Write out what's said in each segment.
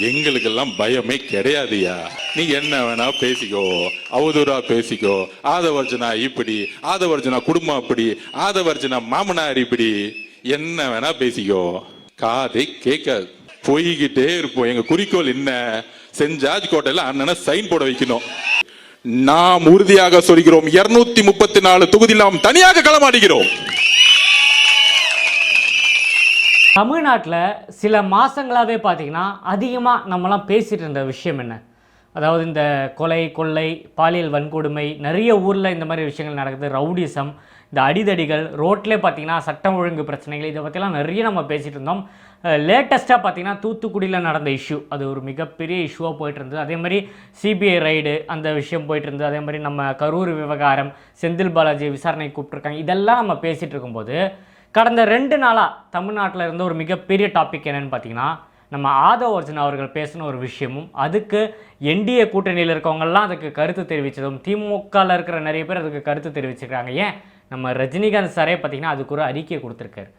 எங்களுக்கெல்லாம் பயமே கிடையாதுயா. நீ என்ன வேணா பேசிக்கோ, அவதூறா பேசிக்கோ. ஆதவர்ஜனா இப்படி, ஆதவர்ஜனா குடும்பம் அப்படி, ஆதவர்ஜனா மாமனார் இப்படி, என்ன வேணா பேசிக்கோ. காதை கேட்காது, போய்கிட்டே இருப்போம். எங்க குறிக்கோள் என்ன? சென்ட் ஜார்ஜ் கோட்டையில அண்ணனை சைன் போட வைக்கணும். நாம் உறுதியாக சொல்கிறோம், 234 தொகுதியில் நாம் தனியாக களமாடுகிறோம். தமிழ்நாட்டில் சில மாதங்களாகவே பார்த்திங்கன்னா அதிகமாக நம்மலாம் பேசிகிட்டு இருந்த விஷயம் என்ன? அதாவது இந்த கொலை, கொள்ளை, பாலியல் வன்கொடுமை, நிறைய ஊரில் இந்த மாதிரி விஷயங்கள் நடக்குது. ரவுடிசம், இந்த அடிதடிகள், ரோட்லேயே பார்த்திங்கன்னா சட்டம் ஒழுங்கு பிரச்சனைகள், இதை பற்றிலாம் நிறைய நம்ம பேசிகிட்டு இருந்தோம். லேட்டஸ்ட்டாக பார்த்திங்கன்னா தூத்துக்குடியில் நடந்த இஷ்யூ, அது ஒரு மிகப்பெரிய இஷ்யூவாக போயிட்டு இருந்தது. அதே மாதிரி சிபிஐ ரைடு அந்த விஷயம் போயிட்டு இருந்தது. அதே மாதிரி நம்ம கரூர் விவகாரம், செந்தில் பாலாஜி விசாரணை கூப்பிட்ருக்காங்க. இதெல்லாம் நம்ம பேசிகிட்டு இருக்கும்போது கடந்த 2 நாளாக தமிழ்நாட்டில் இருந்த ஒரு மிகப்பெரிய டாபிக் என்னென்னு பார்த்தீங்கன்னா, நம்ம ஆதவ அர்ஜுனா அவர்கள் பேசின ஒரு விஷயமும், அதுக்கு என்டிஏ கூட்டணியில் இருக்கவங்கெல்லாம் அதுக்கு கருத்து தெரிவித்ததும், திமுகவில் இருக்கிற நிறைய பேர் அதுக்கு கருத்து தெரிவிச்சிருக்காங்க. ஏன் நம்ம ரஜினிகாந்த் சாரே பார்த்திங்கன்னா அதுக்கு ஒரு அறிக்கையை கொடுத்துருக்காரு.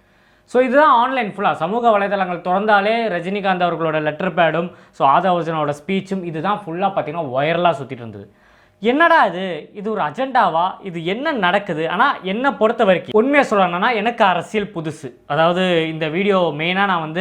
ஸோ இதுதான் ஆன்லைன் ஃபுல்லாக சமூக வலைதளங்கள் திறந்தாலே ரஜினிகாந்த் அவர்களோட லெட்டர் பேடும், ஸோ ஆதவ அர்ஜுனாவோட ஸ்பீச்சும் இதுதான் ஃபுல்லாக பார்த்திங்கன்னா வைரலாக சுற்றிட்டு இருந்தது. என்னடா இது ஒரு அஜெண்டாவா? இது என்ன நடக்குது? ஆனால் என்னை பொறுத்த வரைக்கும் உண்மையாக சொல்லணும்னா எனக்கு அரசியல் புதுசு. அதாவது இந்த வீடியோ மெயினாக நான்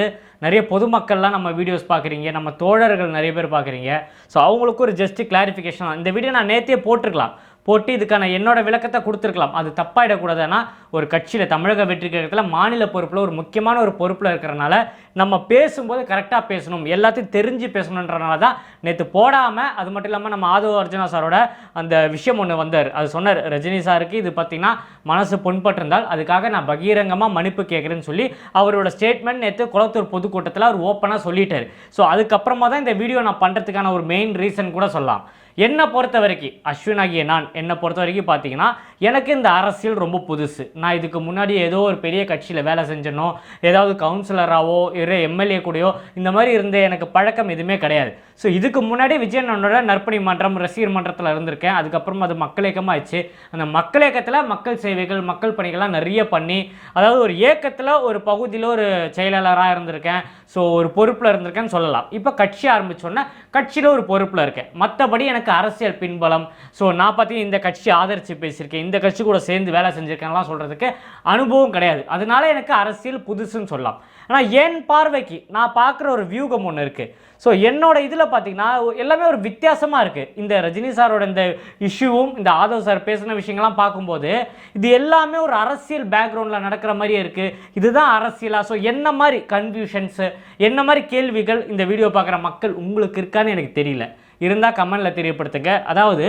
நிறைய பொதுமக்கள்லாம் நம்ம வீடியோஸ் பார்க்குறீங்க, நம்ம தோழர்கள் நிறைய பேர் பார்க்குறீங்க. ஸோ அவங்களுக்கு ஒரு ஜஸ்ட் கிளாரிஃபிகேஷன். இந்த வீடியோ நான் நேற்றே போட்டிருக்கலாம், போட்டு இதுக்கான என்னோட விளக்கத்தை கொடுத்துருக்கலாம். அது தப்பாயிடக்கூடாதுன்னா ஒரு கட்சியில் தமிழக வெற்றி கழகத்தில் மாநில பொறுப்பில் ஒரு முக்கியமான ஒரு பொறுப்பில் இருக்கிறனால நம்ம பேசும்போது கரெக்டாக பேசணும், எல்லாத்தையும் தெரிஞ்சு பேசணுன்றனால தான் நேற்று போடாமல். அது மட்டும் இல்லாமல் நம்ம ஆதவ அர்ஜுனா சாரோட அந்த விஷயம் ஒன்று வந்தார். அது சொன்னார், ரஜினி சாருக்கு இது பார்த்திங்கன்னா மனசு புண்பட்டிருந்தால் அதுக்காக நான் பகிரங்கமாக மன்னிப்பு கேட்குறேன்னு சொல்லி அவரோட ஸ்டேட்மெண்ட் நேற்று குளத்தூர் பொதுக்கூட்டத்தில் அவர் ஓப்பனாக சொல்லிட்டார். ஸோ அதுக்கப்புறமா தான் இந்த வீடியோ நான் பண்ணுறதுக்கான ஒரு மெயின் ரீசன் கூட சொல்லலாம். என்னை பொறுத்த வரைக்கும், அஸ்வின் ஆகிய நான் என்னை பொறுத்த வரைக்கும் பார்த்தீங்கன்னா எனக்கு இந்த அரசியல் ரொம்ப புதுசு. நான் இதுக்கு முன்னாடி ஏதோ ஒரு பெரிய கட்சியில் வேலை செஞ்சனோ, ஏதாவது கவுன்சிலராகவோ எம்எல்ஏ கூடயோ இந்த மாதிரி இருந்த எனக்கு பழக்கம் எதுவுமே கிடையாது. ஸோ இதுக்கு முன்னாடி விஜயனோட நற்பணி மன்றம், ரசிகர் மன்றத்தில் இருந்திருக்கேன். அதுக்கப்புறம் அது மக்கள் இயக்கமாக ஆயிடுச்சு. அந்த மக்கள் இயக்கத்தில் மக்கள் சேவைகள், மக்கள் பணிகள்லாம் நிறைய பண்ணி, அதாவது ஒரு இயக்கத்தில் ஒரு பகுதியில் ஒரு செயலாளராக இருந்திருக்கேன். ஸோ ஒரு பொறுப்பில் இருந்திருக்கேன்னு சொல்லலாம். இப்போ கட்சி ஆரம்பித்தோன்னே கட்சியில் ஒரு பொறுப்பில் இருக்கேன். மற்றபடி எனக்கு அரசியல் பின்பலம், ஸோ நான் பார்த்தீங்கன்னா இந்த கட்சி ஆதரித்து பேசியிருக்கேன், இந்த கட்சி கூட சேர்ந்து வேலை செஞ்சுருக்கேன்லாம் சொல்கிறதுக்கு அனுபவம் கிடையாது. அதனால எனக்கு அரசியல் புதுசுன்னு சொல்லலாம். ஆனால் என் பார்வைக்கு நான் பார்க்குற ஒரு வியூகம் ஒன்று இருக்குது. ஸோ என்னோட இதில் பார்த்தீங்கன்னா எல்லாமே ஒரு வித்தியாசமாக இருக்குது. இந்த ரஜினி சாரோட இந்த இஷ்யூவும் இந்த ஆதவ் சார் பேசின விஷயங்கள்லாம் பார்க்கும்போது இது எல்லாமே ஒரு அரசியல் பேக்ரவுண்டில் நடக்கிற மாதிரியே இருக்குது. இதுதான் அரசியலா? ஸோ என்ன மாதிரி கன்ஃபியூஷன்ஸு, என்ன மாதிரி கேள்விகள் இந்த வீடியோ பார்க்குற மக்கள் உங்களுக்கு இருக்கான்னு எனக்கு தெரியல. இருந்தால் கமெண்டில் தெரியப்படுத்துங்க. அதாவது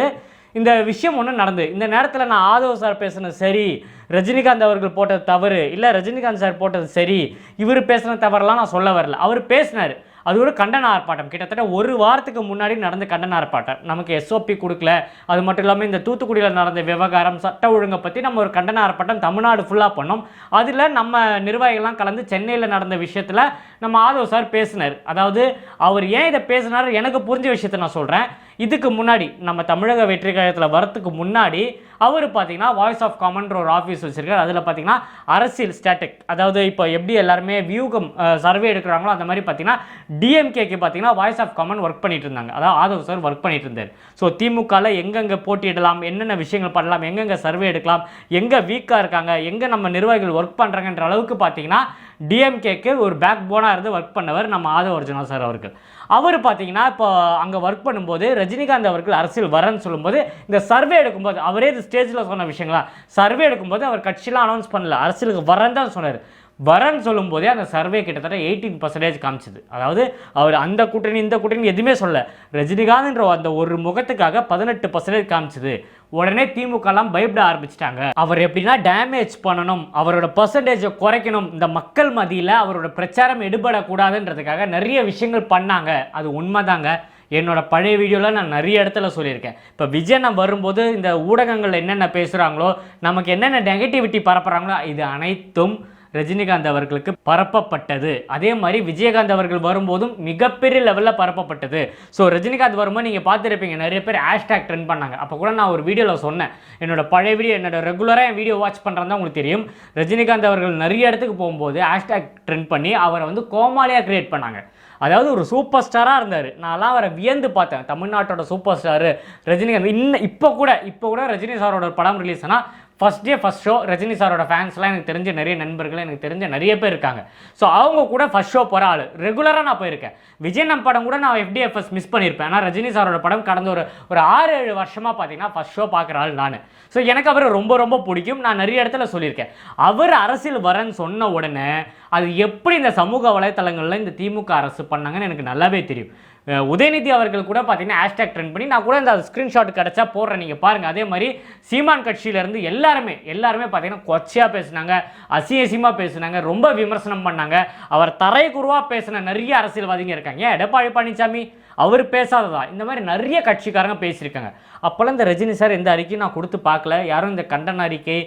இந்த விஷயம் ஒன்று நடந்து இந்த நேரத்தில் நான் ஆதவ சார் பேசுனது சரி, ரஜினிகாந்த் அவர்கள் போட்டது தவறு, இல்லை ரஜினிகாந்த் சார் போட்டது சரி, இவர் பேசுன தவறெல்லாம் நான் சொல்ல வரல. அவர் பேசினார், அது ஒரு கண்டன ஆர்ப்பாட்டம். கிட்டத்தட்ட ஒரு வாரத்துக்கு முன்னாடி நடந்த கண்டன ஆர்ப்பாட்டம். நமக்கு எஸ்ஓபி கொடுக்கல. அது மட்டும் இல்லாமல் இந்த தூத்துக்குடியில் நடந்த விவகாரம், சட்ட ஒழுங்கை பற்றி நம்ம ஒரு கண்டன ஆர்ப்பாட்டம் தமிழ்நாடு ஃபுல்லாக பண்ணோம். அதில் நம்ம நிர்வாகிகள்லாம் கலந்து சென்னையில் நடந்த விஷயத்தில் நம்ம ஆதவ் சார் பேசினார். அதாவது அவர் ஏன் இதை பேசினார் எனக்கு புரிஞ்ச விஷயத்தை நான் சொல்கிறேன். இதுக்கு முன்னாடி நம்ம தமிழக வெற்றி கழகத்தில் வரத்துக்கு முன்னாடி அவர் பார்த்தீங்கன்னா வாய்ஸ் ஆஃப் காமன்ற ஒரு ஆஃபீஸ் வச்சுருக்கார். அதில் பார்த்தீங்கன்னா அரசியல் ஸ்டாட்டிக், அதாவது இப்போ எப்படி எல்லாருமே வியூகம் சர்வே எடுக்கிறாங்களோ அந்த மாதிரி பார்த்தீங்கன்னா டிஎம்கேக்கு பார்த்தீங்கன்னா வாய்ஸ் ஆஃப் காமன் ஒர்க் பண்ணிட்டு இருந்தாங்க. அதாவது ஆதவ் சார் ஒர்க் பண்ணிட்டு இருந்தார். ஸோ திமுகவில் எங்கெங்கே போட்டியிடலாம், என்னென்ன விஷயங்கள் பண்ணலாம், எங்கெங்கே சர்வே எடுக்கலாம், எங்கே வீக்காக இருக்காங்க, எங்கே நம்ம நிர்வாகிகள் ஒர்க் பண்ணுறாங்கன்ற அளவுக்கு பார்த்தீங்கன்னா டிஎம்கேக்கு ஒரு பேக் போனாக இருந்து ஒர்க் பண்ணவர் நம்ம ஆதவ அர்ஜுனா சார் அவர்கள். அவர் பார்த்தீங்கன்னா இப்போ அங்கே ஒர்க் பண்ணும்போது ரஜினிகாந்த் அவர்கள் அரசியல் வரன்னு சொல்லும்போது இந்த சர்வே எடுக்கும்போது அவரே இது ஸ்டேஜில் சொன்ன விஷயங்களா, சர்வே எடுக்கும்போது அவர் கட்சியெலாம் அனௌன்ஸ் பண்ணல, அரசியலுக்கு வரன்னு தான் சொன்னார். வரன்னு சொல்லும்போதே அந்த சர்வே கிட்டத்தட்ட 18% காமிச்சிது. அதாவது அவர் அந்த கூட்டணி இந்த கூட்டணி எதுவுமே சொல்ல, ரஜினிகாந்த்ன்ற அந்த ஒரு முகத்துக்காக 18% காமிச்சிது. உடனே திமுகலாம் பயப்பட ஆரம்பிச்சிட்டாங்க. அவர் எப்படின்னா டேமேஜ் பண்ணணும், அவரோட பர்சன்டேஜை குறைக்கணும், இந்த மக்கள் மத்தியில் அவரோட பிரச்சாரம் எடுபடக்கூடாதுன்றதுக்காக நிறைய விஷயங்கள் பண்ணாங்க. அது உண்மைதாங்க. என்னோட பழைய வீடியோவில் நான் நிறைய இடத்துல சொல்லியிருக்கேன். இப்போ விஜய் வரும்போது இந்த ஊடகங்கள் என்னென்ன பேசுகிறாங்களோ, நமக்கு என்னென்ன நெகட்டிவிட்டி பரப்புகிறாங்களோ, இது அனைத்தும் ரஜினிகாந்த் அவர்களுக்கு பரப்பப்பட்டது. அதே மாதிரி விஜயகாந்த் அவர்கள் வரும்போதும் மிகப்பெரிய லெவலில் பரப்பப்பட்டது. ஸோ ரஜினிகாந்த் வரும்போது நீங்கள் பார்த்துருப்பீங்க நிறைய பேர் ஹேஷ்டேக் ட்ரெண்ட் பண்ணாங்க. அப்போ கூட நான் ஒரு வீடியோவில் சொன்னேன், என்னோட பழைய வீடியோ, என்னோட ரெகுலராக என் வீடியோ வாட்ச் பண்ணுறதா உங்களுக்கு தெரியும். ரஜினிகாந்த் அவர்கள் நிறைய இடத்துக்கு போகும்போது ஹேஷ்டேக் ட்ரெண்ட் பண்ணி அவரை கோமாளியாக கிரியேட் பண்ணாங்க. அதாவது ஒரு சூப்பர் ஸ்டாராக இருந்தார். நான்லாம் அவரை வியந்து பார்த்தேன். தமிழ்நாட்டோட சூப்பர் ஸ்டாரு ரஜினிகாந்த். இன்னும் இப்போ கூட ரஜினி சாரோட படம் ரிலீஸ் ஆனால் first day first show Rajini சாரோட ஃபேன்ஸ்லாம் எனக்கு தெரிஞ்ச நிறைய நண்பர்கள், எனக்கு தெரிஞ்ச நிறைய பேர் இருக்காங்க. ஸோ அவங்க கூட ஃபஸ்ட் ஷோ போகிற ஆள். ரெகுலராக நான் போயிருக்கேன். விஜயனம் படம் கூட நான் FDFS மிஸ் பண்ணியிருப்பேன். ஆனால் ரஜினி சாரோட படம் கடந்த ஒரு 6-7 வருஷமாக பார்த்தீங்கன்னா ஃபஸ்ட் ஷோ பார்க்குற ஆள் நான். ஸோ எனக்கு அவர் ரொம்ப ரொம்ப பிடிக்கும். நான் நிறைய இடத்துல சொல்லியிருக்கேன். அவர் அரசியல் வரேன்னு சொன்ன உடனே அது எப்படி இந்த சமூக வலைத்தளங்களில் இந்த திமுக அரசு பண்ணாங்கன்னு எனக்கு நல்லாவே தெரியும். உதயநிதி அவர்கள் கூட பார்த்தீங்கன்னா ஹேஷ்டேக் ட்ரெண்ட் பண்ணி நான் கூட இந்த ஸ்க்ரீன்ஷாட் கிடச்சா போடுறேன், நீங்கள் பாருங்கள். அதே மாதிரி சீமான் கட்சியிலேருந்து எல்லாருமே பார்த்தீங்கன்னா கொச்சையாக பேசுனாங்க, அசியசியமாக பேசுனாங்க, ரொம்ப விமர்சனம் பண்ணாங்க. அவர் தரைக்குருவாக பேசின நிறைய அரசியல்வாதிங்க இருக்காங்க. ஏன் எடப்பாடி பழனிசாமி அவர் பேசாததா? இந்த மாதிரி நிறைய கட்சிக்காரங்க பேசியிருக்காங்க. அப்போல்லாம் இந்த ரஜினி சார் எந்த அறிக்கையும் நான் கொடுத்து பார்க்கல. யாரும் இந்த கண்டன அறிக்கை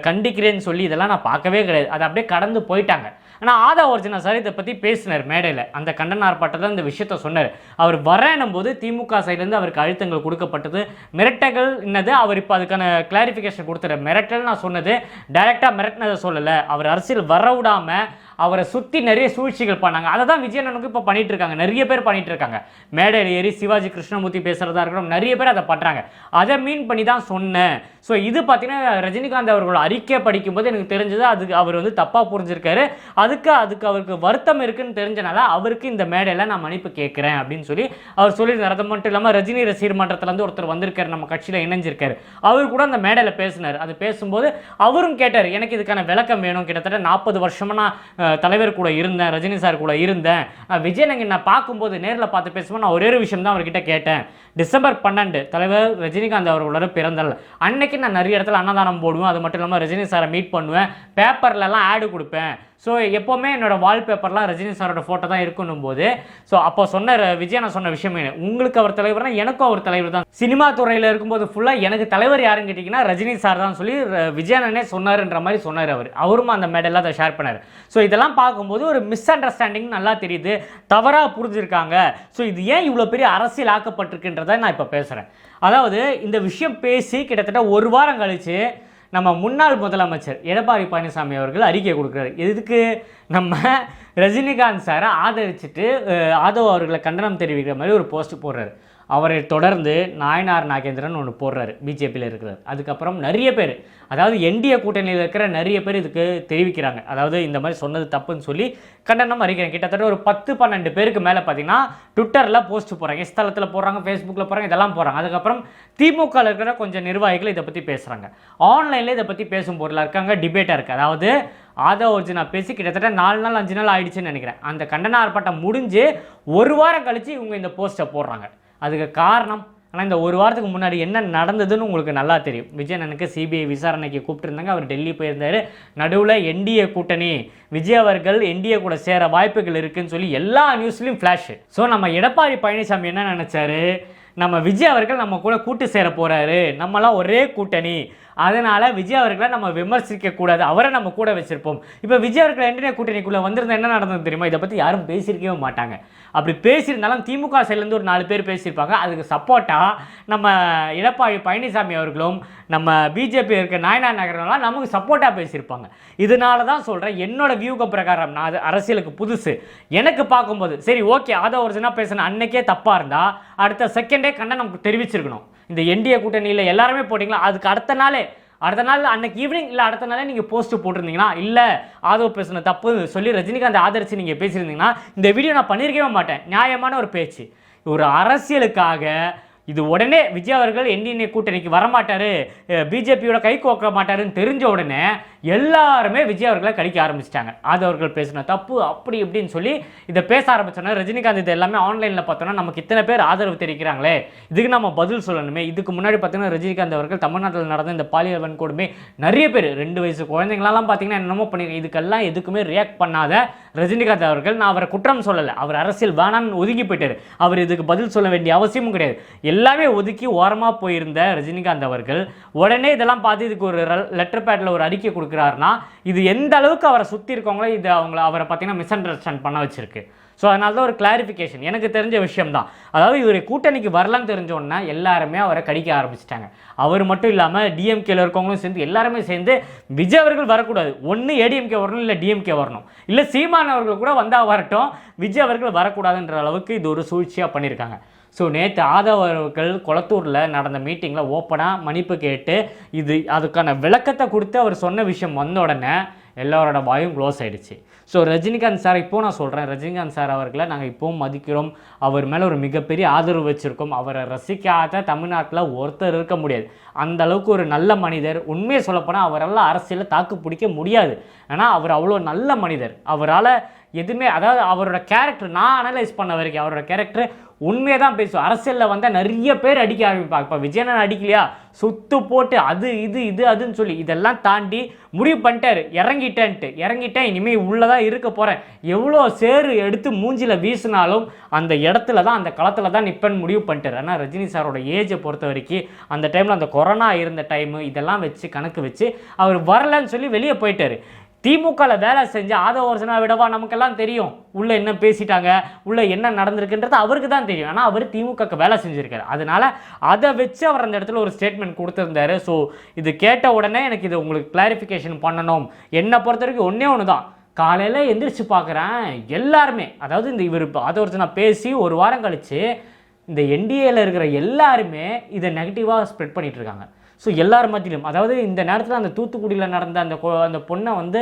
கண்டிக்கிறேன்னு சொல்லி இதெல்லாம் நான் பார்க்கவே கிடையாது. அதை அப்படியே கடந்து போயிட்டாங்க. ஆனால் ஆதா ஒரிஜினா சார் இதை பற்றி பேசினார் மேடையில். அந்த கண்டன ஆர்ப்பாட்டத்தில் இந்த விஷயத்த சொன்னார். அவர் வரேனும் போது திமுக சைட்லேருந்து அவருக்கு அழுத்தங்கள் கொடுக்கப்பட்டது. மிரட்டல் என்னது, அவர் இப்போ அதுக்கான கிளாரிஃபிகேஷன் கொடுத்தாரு. மிரட்டல் நான் சொன்னது டைரெக்டாக மிரட்டினதை சொல்லலை. அவர் அரசியல் வர விடாமல் அவரை சுற்றி நிறைய சூழ்ச்சிகள் பண்ணாங்க. அதை தான் விஜயனுக்கு இப்போ பண்ணிட்டு இருக்காங்க. நிறைய பேர் பண்ணிட்டு இருக்காங்க. மேடையில் ஏறி சிவாஜி கிருஷ்ணமூர்த்தி பேசுகிறதா இருக்கட்டும், நிறைய பேர் அதை பண்ணுறாங்க. அதை மீன் பண்ணி தான் சொன்னேன். ஸோ இது பார்த்தீங்கன்னா ரஜினிகாந்த் அவர்களோட அறிக்கை படிக்கும்போது எனக்கு தெரிஞ்சது அதுக்கு அவர் வந்து தப்பாக புரிஞ்சிருக்காரு. அதுக்கு அவருக்கு வருத்தம் இருக்குன்னு தெரிஞ்சனால அவருக்கு இந்த மேடையில் நான் மன்னிப்பு கேட்குறேன் அப்படின்னு சொல்லி அவர் சொல்லியிருந்தார். அது மட்டும் இல்லாமல் ரஜினி ரசிகர் மன்றத்துலேருந்து ஒருத்தர் வந்திருக்காரு, நம்ம கட்சியில் இணைஞ்சிருக்காரு. அவர் கூட அந்த மேடையில் பேசினார். அது பேசும்போது அவரும் கேட்டார், எனக்கு இதுக்கான விளக்கம் வேணும். கிட்டத்தட்ட 40 வருஷமாக நான் தலைவர் கூட இருந்தேன், ரஜினி சார் கூட இருந்தேன். விஜய் நான் பார்க்கும்போது நேரில் பார்த்து பேசும்போது நான் ஒரே ஒரு விஷயம் தான் அவர்கிட்ட கேட்டேன். டிசம்பர் 12 தலைவர் ரஜினிகாந்த் அவர்களோட பிறந்தநாள் அன்னைக்கு நான் நிறைய இடத்துல அன்னதானம் போடுவேன். அது மட்டும் இல்லாமல் ரஜினி சாரை மீட் பண்ணுவேன், பேப்பர்லலாம் ஆடு கொடுப்பேன். ஸோ எப்போவுமே என்னோட வால்பேப்பர்லாம் ரஜினி சாரோட ஃபோட்டோ தான் இருக்கணும் போது. ஸோ அப்போ சொன்ன விஜய் நான் சொன்ன விஷயம் உங்களுக்கு அவர் தலைவர்னா எனக்கும் அவர் தலைவர் தான். சினிமா துறையில் இருக்கும்போது ஃபுல்லாக எனக்கு தலைவர் யாருன்னு கேட்டிங்கன்னா ரஜினி சார் தான் சொல்லி விஜயனே சொன்னார்ன்ற மாதிரி சொன்னார். அவரும் அந்த மேடெல்லாம் அதை ஷேர் பண்ணார். ஸோ இதெல்லாம் பார்க்கும்போது ஒரு மிஸ் அண்டர்ஸ்டாண்டிங் நல்லா தெரியுது, தவறாக புரிஞ்சிருக்காங்க. ஸோ இது ஏன் இவ்வளோ பெரிய அரசியல் ஆக்கப்பட்டிருக்குன்றதை நான் இப்போ பேசுகிறேன். அதாவது இந்த விஷயம் பேசி கிட்டத்தட்ட 1 வாரம் கழித்து நம்ம முன்னாள் முதலமைச்சர் எடப்பாடி பழனிசாமி அவர்கள் அறிக்கை கொடுக்குறாரு. எதுக்கு? நம்ம ரஜினிகாந்த் சாரை ஆதரிச்சுட்டு ஆதவ் அவர்களை கண்டனம் தெரிவிக்கிற மாதிரி ஒரு போஸ்ட் போடுறாரு. அவரை தொடர்ந்து நாயனார் நாகேந்திரன் ஒன்று போடுறாரு, பிஜேபியில் இருக்கிறார். அதுக்கப்புறம் நிறைய பேர், அதாவது என்டிஏ கூட்டணியில் இருக்கிற நிறைய பேர் இதுக்கு தெரிவிக்கிறாங்க. அதாவது இந்த மாதிரி சொன்னது தப்புன்னு சொல்லி கண்டனம் அறிக்கிறேன். கிட்டத்தட்ட ஒரு 10-12 பேருக்கு மேலே பார்த்தீங்கன்னா ட்விட்டரில் போஸ்ட் போடுறாங்க, இஸ்தலத்தில் போடுறாங்க, ஃபேஸ்புக்கில் போடுறாங்க, இதெல்லாம் போடுறாங்க. அதுக்கப்புறம் திமுகவில் இருக்கிற கொஞ்சம் நிர்வாகிகள் இதை பற்றி பேசுகிறாங்க. ஆன்லைனில் இதை பற்றி பேசும் பொருளாக இருக்காங்க, டிபேட்டாக இருக்குது. அதாவது ஆதவ் ஒரிஜினா பேசி கிட்டத்தட்ட 4 நாள் 5 நாள் ஆயிடுச்சுன்னு நினைக்கிறேன். அந்த கண்டன ஆர்ப்பாட்டம் முடிஞ்சு 1 வாரம் கழித்து இவங்க இந்த போஸ்ட்டை போடுறாங்க. அதுக்கு காரணம், ஆனால் இந்த 1 வாரத்துக்கு முன்னாடி என்ன நடந்ததுன்னு உங்களுக்கு நல்லா தெரியும். விஜயனுக்கு சிபிஐ விசாரணைக்கு கூப்பிட்டுருந்தாங்க, அவர் டெல்லி போயிருந்தார். நடுவில் என்டிஏ கூட்டணி, விஜய் அவர்கள் என்டிஏ கூட சேர வாய்ப்புகள் இருக்குன்னு சொல்லி எல்லா நியூஸ்லையும் ஃப்ளாஷு. ஸோ நம்ம எடப்பாடி பழனிசாமி என்ன நினச்சாரு, நம்ம விஜய் அவர்கள் நம்ம கூட கூட்டு சேர போகிறாரு, நம்மளாம் ஒரே கூட்டணி, அதனால் விஜய் அவர்களை நம்ம விமர்சிக்கக்கூடாது, அவரை நம்ம கூட வச்சுருப்போம். இப்போ விஜய் அவர்கள் என்டிஏ கூட்டணிக்குள்ளே வந்திருந்தா என்ன நடந்தது தெரியுமா? இதை பற்றி யாரும் பேசியிருக்கவே மாட்டாங்க. அப்படி பேசியிருந்தாலும் திமுக சைட்லேருந்து ஒரு 4 பேர் பேசியிருப்பாங்க. அதுக்கு சப்போர்ட்டாக நம்ம எடப்பாடி பழனிசாமி அவர்களும் நம்ம பிஜேபி இருக்க நாயனார் நகரெல்லாம் நமக்கு சப்போர்ட்டாக பேசியிருப்பாங்க. இதனால தான் சொல்கிறேன், என்னோட வியூக பிரகாரம் நான் அது அரசியலுக்கு புதுசு. எனக்கு பார்க்கும்போது சரி ஓகே, அதை ஒரிஜினாக பேசின அன்னைக்கே தப்பாக இருந்தால் அடுத்த செகண்டே கண்டனம் தெரிவிச்சிருக்கணும். இந்த என்டிஏ கூட்டணியில் எல்லாருமே போட்டிங்களா, அதுக்கு அடுத்த நாள் அன்னைக்கு ஈவினிங் இல்லை அடுத்த நாளே நீங்கள் போஸ்ட் போட்டிருந்தீங்கன்னா, இல்லை ஆதவ் பேசின தப்பு சொல்லி ரஜினிகாந்த் ஆதரிச்சு நீங்கள் பேசியிருந்தீங்கன்னா இந்த வீடியோ நான் பண்ணியிருக்கவே மாட்டேன். நியாயமான ஒரு பேச்சு. ஒரு அரசியலுக்காக இது உடனே விஜய் அவர்கள் என்டிஏ கூட்டணிக்கு வரமாட்டார், பிஜேபியோட கை கோக்க மாட்டாருன்னு தெரிஞ்ச உடனே எல்லாருமே விஜய் அவர்களை கடிக்க ஆரம்பிச்சிட்டாங்க. அது அவர்கள் பேசின தப்பு அப்படி இப்படின்னு சொல்லி இதை பேச ஆரம்பிச்சோன்னா ரஜினிகாந்த் இது எல்லாமே ஆன்லைனில் பார்த்தோன்னா நமக்கு இத்தனை பேர் ஆதரவு தெரிவிக்கிறாங்களே, இதுக்கு நம்ம பதில் சொல்லணுமே. இதுக்கு முன்னாடி பார்த்தீங்கன்னா ரஜினிகாந்த் அவர்கள் தமிழ்நாட்டில் நடந்த இந்த பாலியல் வன்கொடுமை நிறைய பேர் 2 வயசு குழந்தைங்களெல்லாம் பார்த்தீங்கன்னா என்னமோ பண்ணிருக்கேன். இதுக்கெல்லாம் எதுக்குமே ரியாக்ட் பண்ணாத ரஜினிகாந்த் அவர்கள், நான் அவரை குற்றம் சொல்லலை, அவர் அரசியல் வேணான்னு ஒதுங்கி போயிட்டார். அவர் இதுக்கு பதில் சொல்ல வேண்டிய அவசியமும் கிடையாது. எல்லாமே ஒதுக்கி ஓரமாக போயிருந்த ரஜினிகாந்த் அவர்கள் உடனே இதெல்லாம் பார்த்து இதுக்கு ஒரு லெட்டர் பேடில் ஒரு அறிக்கை கொடுக்குறாருன்னா இது எந்த அளவுக்கு அவரை சுற்றி இருக்கவங்களோ இது அவரை பார்த்தீங்கன்னா மிஸ் அண்டர்ஸ்டாண்ட் பண்ண வச்சிருக்கு. ஸோ அதனால தான் ஒரு கிளாரிஃபிகேஷன் எனக்கு தெரிஞ்ச விஷயம் தான். அதாவது இவர் கூட்டணிக்கு வரலான்னு தெரிஞ்சோன்னா எல்லாருமே அவரை கடிக்க ஆரம்பிச்சிட்டாங்க. அவர் மட்டும் இல்லாமல் டிஎம்கேல இருக்கவங்களும் சேர்ந்து எல்லாருமே சேர்ந்து விஜய் அவர்கள் வரக்கூடாது, ஒன்று ஏடிஎம்கே வரணும் இல்லை டிஎம்கே வரணும், இல்லை சீமான் அவர்கள் கூட வந்தால் வரட்டும், விஜய் அவர்கள் வரக்கூடாதுன்ற அளவுக்கு இது ஒரு சூழ்ச்சியாக பண்ணியிருக்காங்க. ஸோ நேற்று ஆதவ் அவர்கள் கொளத்தூரில் நடந்த மீட்டிங்கில் ஓப்பனாக மன்னிப்பு கேட்டு அதுக்கான விளக்கத்தை கொடுத்து அவர் சொன்ன விஷயம் வந்த உடனே எல்லாரோட வாயும் க்ளோஸ் ஆகிடுச்சு. ஸோ ரஜினிகாந்த் சார் இப்போது நான் சொல்கிறேன், ரஜினிகாந்த் சார் அவர்களை நாங்கள் இப்போவும் மதிக்கிறோம், அவர் மேலே ஒரு மிகப்பெரிய ஆதரவு வச்சுருக்கோம். அவரை ரசிக்காத தமிழ்நாட்டில் ஒருத்தர் இருக்க முடியாது. அந்த அளவுக்கு ஒரு நல்ல மனிதர். உண்மையை சொல்லப்போனால் அவரால் அரசியலில் தாக்கு பிடிக்க முடியாது. ஆனால் அவர் அவ்வளோ நல்ல மனிதர். அவரால் எதுவுமே, அதாவது அவரோட கேரக்டர் நான் அனலைஸ் பண்ண வரைக்கும் அவரோட கேரக்டர் உண்மையை தான் பேசுவோம். அரசியலில் வந்தால் நிறைய பேர் அடிக்க ஆரம்பிப்பாங்க. இப்போ விஜயன் அடிக்கலையா சுத்து போட்டு அது அதுன்னு சொல்லி இதெல்லாம் தாண்டி முடிவு பண்ணிட்டாரு, இறங்கிட்டேன் இனிமேல் உள்ளதான் இருக்க போகிறேன், எவ்வளோ சேறு எடுத்து மூஞ்சில் வீசினாலும் அந்த இடத்துல தான் அந்த களத்தில் தான் நிற்பேன்னு முடிவு பண்ணிட்டார். ஆனால் ரஜினி சாரோட ஏஜை பொறுத்த வரைக்கும் அந்த டைமில் அந்த கொரோனா இருந்த டைமு இதெல்லாம் வச்சு கணக்கு வச்சு அவர் வரலன்னு சொல்லி வெளியே போயிட்டார். திமுகவில் வேலை செஞ்ச ஆதவ அர்ஜுனா விடவா நமக்கெல்லாம் தெரியும் உள்ளே என்ன பேசிட்டாங்க, உள்ளே என்ன நடந்திருக்குன்றது அவருக்கு தான் தெரியும். ஆனால் அவர் திமுகக்கு வேலை செஞ்சுருக்காரு. அதனால் அதை வச்சு அவர் அந்த இடத்துல ஒரு ஸ்டேட்மெண்ட் கொடுத்துருந்தாரு. ஸோ இது கேட்ட உடனே எனக்கு இது உங்களுக்கு கிளாரிஃபிகேஷன் பண்ணணும். என்னை பொறுத்த வரைக்கும் ஒன்று தான், காலையில் எந்திரிச்சு பார்க்குறேன் எல்லாருமே, அதாவது இந்த இவர் ஆதவ அர்ஜுனா பேசி ஒரு வாரம் கழித்து இந்த என்டிஏல இருக்கிற எல்லாருமே இதை நெகட்டிவாக ஸ்ப்ரெட் பண்ணிகிட்டு இருக்காங்க. ஸோ எல்லார் மத்தியிலும், அதாவது இந்த நேரத்தில் அந்த தூத்துக்குடியில் நடந்த அந்த பொண்ணை வந்து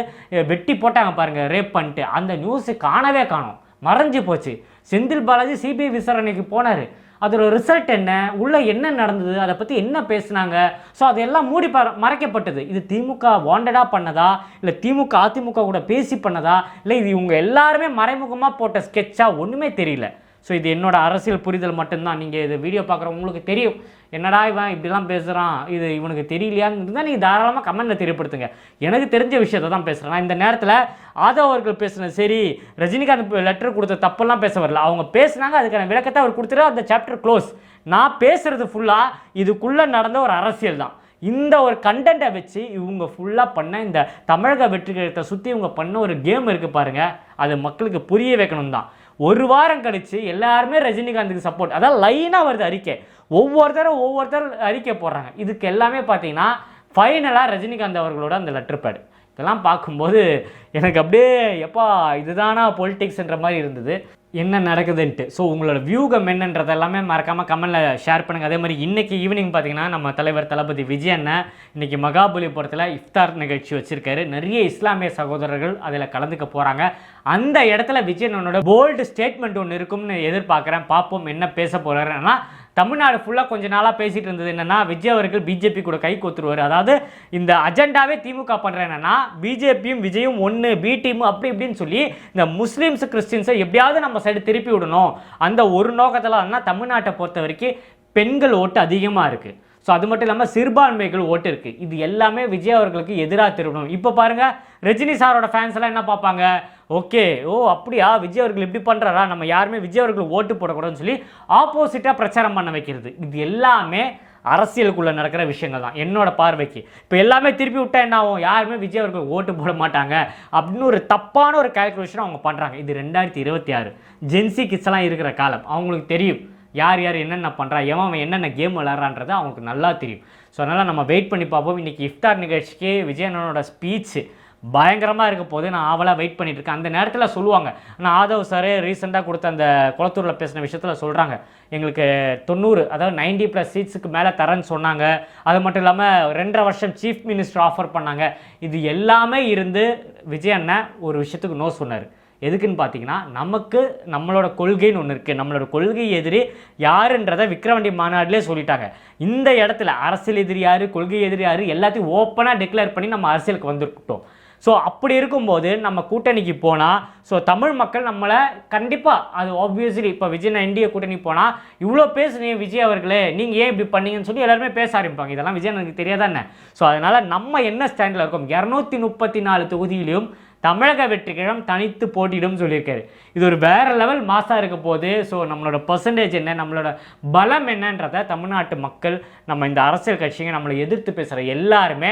வெட்டி போட்டாங்க பாருங்கள், ரேப் பண்ணிட்டு, அந்த நியூஸு காணோம், மறைஞ்சு போச்சு. செந்தில் பாலாஜி சிபிஐ விசாரணைக்கு போனார். அதோட ரிசல்ட் என்ன, உள்ளே என்ன நடந்தது, அதை பற்றி என்ன பேசுனாங்க, ஸோ அதெல்லாம் மூடி மறைக்கப்பட்டது. இது திமுக வாண்டடாக பண்ணதா, இல்லை திமுக அதிமுக கூட பேசி பண்ணதா, இல்லை இது இவங்க எல்லாருமே மறைமுகமாக போட்ட ஸ்கெட்சா, ஒன்றுமே தெரியல. ஸோ இது என்னோட அரசியல் புரிதல் மட்டும்தான். நீங்கள் இது வீடியோ பார்க்குறவங்களுக்கு தெரியும், என்னடா இவன் இப்படிலாம் பேசுகிறான், இது இவனுக்கு தெரியலையான்னு தான் நீங்கள் தாராளமாக கமெண்ட்டில் தெரியப்படுத்துங்க. எனக்கு தெரிஞ்ச விஷயத்தை தான் பேசுகிறேன். நான் இந்த நேரத்தில் ஆதவ் அவர்கள் பேசுனது சரி, ரஜினிகாந்த் லெட்டர் கொடுத்த தப்பெல்லாம் பேச வரல. அவங்க பேசுனாங்க, அதுக்கான விளக்கத்தை அவர் கொடுத்துட்டு அந்த சாப்டர் க்ளோஸ். நான் பேசுகிறது ஃபுல்லாக இதுக்குள்ளே நடந்த ஒரு அரசியல் தான். இந்த ஒரு கண்டென்ட்டை வச்சு இவங்க ஃபுல்லாக பண்ண இந்த தமிழக வெற்றி கழகத்தை சுற்றி இவங்க பண்ண ஒரு கேம் இருக்குது பாருங்கள், அது மக்களுக்கு புரிய வைக்கணும் தான். ஒரு வாரம் கழித்து எல்லாருமே ரஜினிகாந்துக்கு சப்போர்ட், அதாவது லைனாக வருது அறிக்கை, ஒவ்வொருத்தர் அறிக்கை போடுறாங்க. இதுக்கு எல்லாமே பார்த்தீங்கன்னா ஃபைனலாக ரஜினிகாந்த் அவர்களோட அந்த லெட்டர் பேடு இதெல்லாம் பார்க்கும்போது எனக்கு அப்படியே எப்பா இதுதானா பொலிட்டிக்ஸ்ன்ற மாதிரி இருந்தது, என்ன நடக்குதுன்ட்டு. ஸோ உங்களோட வியூகம் என்னன்றது எல்லாமே மறக்காமல் கமெண்ட்டில் ஷேர் பண்ணுங்கள். அதே மாதிரி இன்றைக்கி ஈவினிங் பார்த்தீங்கன்னா நம்ம தலைவர் தளபதி விஜய் அண்ணன் இன்றைக்கி மகாபலிபுரத்தில் இஃப்தார் நிகழ்ச்சி வச்சுருக்காரு. நிறைய இஸ்லாமிய சகோதரர்கள் அதில் கலந்துக்க போகிறாங்க. அந்த இடத்துல விஜய் அண்ணனோட போல்டு ஸ்டேட்மெண்ட் ஒன்று இருக்கும்னு எதிர்பார்க்குறேன். பார்ப்போம் என்ன பேச போகிறாருன்னா. தமிழ்நாடு ஃபுல்லாக கொஞ்ச நாளாக பேசிகிட்டு இருந்தது என்னென்னா, விஜய் அவர்கள் பிஜேபி கூட கை கோத்துருவார், அதாவது இந்த அஜெண்டாவே திமுக பண்ணுற என்னென்னா பிஜேபியும் விஜயும் ஒன்று, பி டீமு அப்படி இப்படின்னு சொல்லி இந்த முஸ்லீம்ஸ் கிறிஸ்டின்ஸை எப்படியாவது நம்ம சைடு திருப்பி விடணும். அந்த ஒரு நோக்கத்தில் தமிழ்நாட்டை பொறுத்த வரைக்கும் பெண்கள் ஓட்டு அதிகமாக இருக்குது. ஸோ அது மட்டும் இல்லாமல் சிறுபான்மைகள் ஓட்டு இருக்குது. இது எல்லாமே விஜய் அவர்களுக்கு எதிராக திரும்பணும். இப்போ பாருங்கள், ரஜினி சாரோட ஃபேன்ஸ் எல்லாம் என்ன பார்ப்பாங்க, ஓகே அப்படியா விஜய் அவர்கள் இப்படி பண்ணுறாரா, நம்ம யாருமே விஜய் அவர்களுக்கு ஓட்டு போடக்கூடாதுன்னு சொல்லி ஆப்போசிட்டாக பிரச்சாரம் பண்ண வைக்கிறது. இது எல்லாமே அரசியலுக்குள்ளே நடக்கிற விஷயங்கள் தான் என்னோட பார்வைக்கு. இப்போ எல்லாமே திருப்பி விட்டால் என்ன ஆகும், யாருமே விஜய் அவர்கள் ஓட்டு போட மாட்டாங்க அப்படின்னு ஒரு தப்பான ஒரு கால்குலேஷன் அவங்க பண்ணுறாங்க. இது 2026 ஜென்சி கிட்ஸ் எல்லாம் இருக்கிற காலம். அவங்களுக்கு தெரியும் யார் என்னென்ன பண்ணுறா, அவன் என்னென்ன கேம் விளாட்றான்றது அவங்களுக்கு நல்லா தெரியும். ஸோ அதனால் நம்ம வெயிட் பண்ணி பார்ப்போம். இன்றைக்கி இஃப்தார் நிகழ்ச்சிக்கு விஜய் அண்ணனோட ஸ்பீச் பயங்கரமாக இருக்க போது நான் ஆவலாக வெயிட் பண்ணிட்டு இருக்கேன். அந்த நேரத்தில் சொல்லுவாங்க, நான் ஆதவ் சார் ரீசெண்டாக கொடுத்த அந்த குளத்தூரில் பேசின விஷயத்தில் சொல்கிறாங்க, எங்களுக்கு 90 அதாவது 90+ சீட்ஸுக்கு மேலே தரேன்னு சொன்னாங்க. அது மட்டும் இல்லாமல் 2.5 வருஷம் சீஃப் மினிஸ்டர் ஆஃபர் பண்ணாங்க. இது எல்லாமே இருந்து விஜய் அண்ணன் ஒரு விஷயத்துக்கு நோ சொன்னார். எதுக்குன்னு பார்த்தீங்கன்னா, நமக்கு நம்மளோட கொள்கைன்னு ஒன்று இருக்குது. நம்மளோட கொள்கை எதிரி யாருன்றதை விக்கிரவாண்டி மாநாட்டிலே சொல்லிட்டாங்க. இந்த இடத்துல அரசியல் எதிரி யார், கொள்கை எதிரி யார் எல்லாத்தையும் ஓப்பனாக டிக்ளேர் பண்ணி நம்ம அரசியலுக்கு வந்துருக்கிட்டோம். ஸோ அப்படி இருக்கும்போது நம்ம கூட்டணிக்கு போனால், ஸோ தமிழ் மக்கள் நம்மளை கண்டிப்பாக, அது ஆப்வியஸ்லி இப்போ விஜய் என்டிஏ கூட்டணி போனால் இவ்வளோ பேசுனீங்க விஜய் அவர்களே, நீங்கள் ஏன் இப்படி பண்ணீங்கன்னு சொல்லி எல்லாருமே பேச ஆரம்பிப்பாங்க. இதெல்லாம் விஜய் எனக்கு தெரியாதானே. ஸோ அதனால் நம்ம என்ன ஸ்டாண்டில் இருக்கோம், 234 தொகுதியிலையும் தமிழக வெற்றி கழகம் தனித்து போட்டியிடும் சொல்லியிருக்காரு. இது ஒரு வேறு லெவல் மாசாக இருக்க போது. ஸோ நம்மளோட பர்சன்டேஜ் என்ன, நம்மளோட பலம் என்னன்றதை தமிழ்நாட்டு மக்கள், நம்ம இந்த அரசியல் கட்சிங்க, நம்மளை எதிர்த்து பேசுகிற எல்லாருமே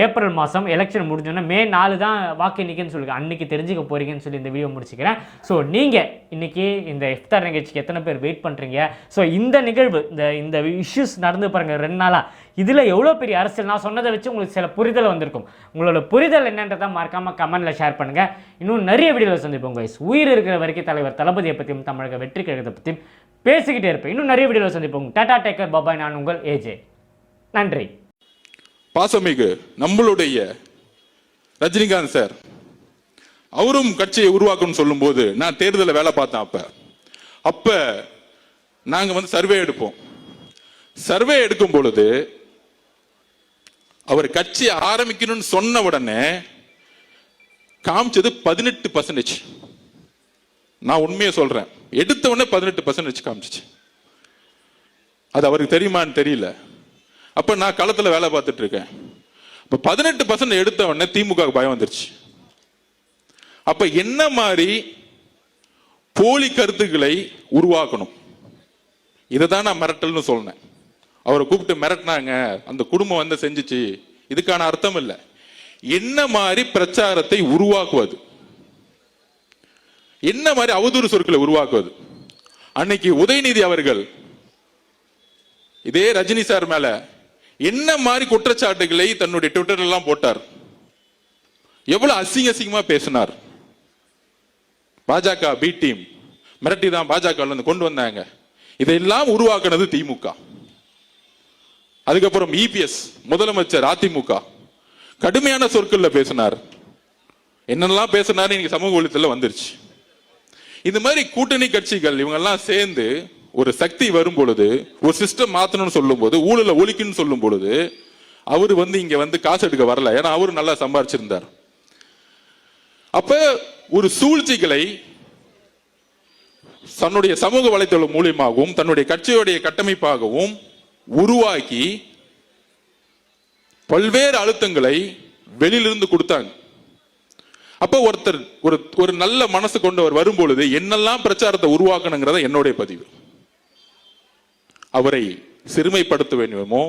ஏப்ரல் மாதம் எலெக்ஷன் முடிஞ்சோன்னா மே 4 தான் வாக்கு எண்ணிக்கைன்னு சொல்லுங்கள், அன்றைக்கி தெரிஞ்சுக்க போகிறீங்கன்னு சொல்லி இந்த வீடியோ முடிச்சுக்கிறேன். ஸோ நீங்கள் இன்றைக்கி இந்த இஃப்தார் நிகழ்ச்சிக்கு எத்தனை பேர் வெயிட் பண்ணுறீங்க? ஸோ இந்த நிகழ்வு இந்த இஷ்யூஸ் நடந்து பாருங்கள் 2 நாளாக, இதில் எவ்வளோ பெரிய அரசியல், நான் சொன்னதை வச்சு உங்களுக்கு சில புரிதல் வந்திருக்கும். உங்களோட புரிதல் என்னன்றதை மறக்காமல் கமெண்ட்டில் ஷேர் பண்ணுங்கள். இன்னும் நிறைய வீடியோவில் சந்திப்போம் கைஸ். உயிர் இருக்கிற வரைக்கும் தலைவர் தளபதியை பற்றியும் தமிழக வெற்றி கழகத்தை பற்றியும் பேசிக்கிட்டே இருப்பேன். இன்னும் நிறைய வீடியோவில் சந்திப்போம். டாடா டேக்கர் பாபாய். நான் உங்கள் ஏஜே. நன்றி. பாசமிகு நம்மளுடைய ரஜினிகாந்த் சார் அவரும் கட்சியை உருவாக்கணும்னு சொல்லும் போது நான் தேர்தலில் வேலை பார்த்தேன். அப்ப நாங்க சர்வே எடுப்போம். சர்வே எடுக்கும் பொழுது அவர் கட்சி ஆரம்பிக்கணும்னு சொன்ன உடனே காமிச்சது 18%. நான் உண்மையை சொல்றேன், எடுத்த உடனே 18% காமிச்சிச்சு. அது அவருக்கு தெரியுமான்னு தெரியல. அப்ப நான் களத்துல வேலை பார்த்துட்டு இருக்கேன். இப்ப 18% எடுத்த உடனே திமுக பயம் வந்துருச்சு. அப்ப என்ன மாதிரி போலி கருத்துக்களை உருவாக்கணும், இதைதான் நான் மிரட்டல்னு சொன்னேன். அவரை கூப்பிட்டு மிரட்டினாங்க, அந்த குடும்பம் செஞ்சுச்சு, இதுக்கான அர்த்தம் இல்லை. என்ன மாதிரி பிரச்சாரத்தை உருவாக்குவது, என்ன மாதிரி அவதூறு சொற்களை உருவாக்குவது. அன்னைக்கு உதயநிதி அவர்கள் இதே ரஜினி சார் மேல என்ன மாதிரி குற்றச்சாட்டுகளை தன்னுடைய ட்விட்டர் எல்லாம் போட்டார், எவ்வளவு அசிங்கமா பேசினார். பாஜக பி டீம் மிரட்டி தான் பாஜக கொண்டு வந்தாங்க. இதையெல்லாம் உருவாக்குனது திமுக. அதுக்கப்புறம் இபிஎஸ் முதலமைச்சர் அதிமுக கடுமையான சொற்கள்ல பேசினார். என்னெல்லாம் பேசினார் இன்னைக்கு சமூக வலைத்தளத்துல வந்துருச்சு. இந்த மாதிரி கூட்டணி கட்சிகள் இவங்க எல்லாம் சேர்ந்து ஒரு சக்தி வரும் பொழுது, ஒரு சிஸ்டம் மாத்தணும்னு சொல்லும் போது, ஊழல ஒழிக்கணும்னு சொல்லும் பொழுது, அவரு இங்க காசு எடுக்க வரல. ஏன்னா அவரு நல்லா சம்பாரிச்சிருந்தார். அப்ப ஒரு சூழ்ச்சிகளை தன்னுடைய சமூக வலைத்தளம் மூலியமாகவும் தன்னுடைய கட்சியுடைய கட்டமைப்பாகவும் உருவாக்கி பல்வேறு அழுத்தங்களை வெளியிலிருந்து கொடுத்தாங்க. அப்ப ஒருத்தர் ஒரு நல்ல மனசு கொண்டவர் வரும்பொழுது என்னெல்லாம் பிரச்சாரத்தை உருவாக்கணுங்கிறத என்னுடைய பதிவு. அவரை சிறுமைப்படுத்த வேண்டுமோ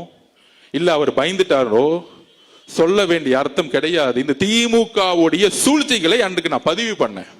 இல்ல அவர் பயந்துட்டாரோ சொல்ல வேண்டிய அர்த்தம் கிடையாது. இந்த திமுகவுடைய சூழ்ச்சிகளை அன்றைக்கு நான் பதிவு பண்ணேன்.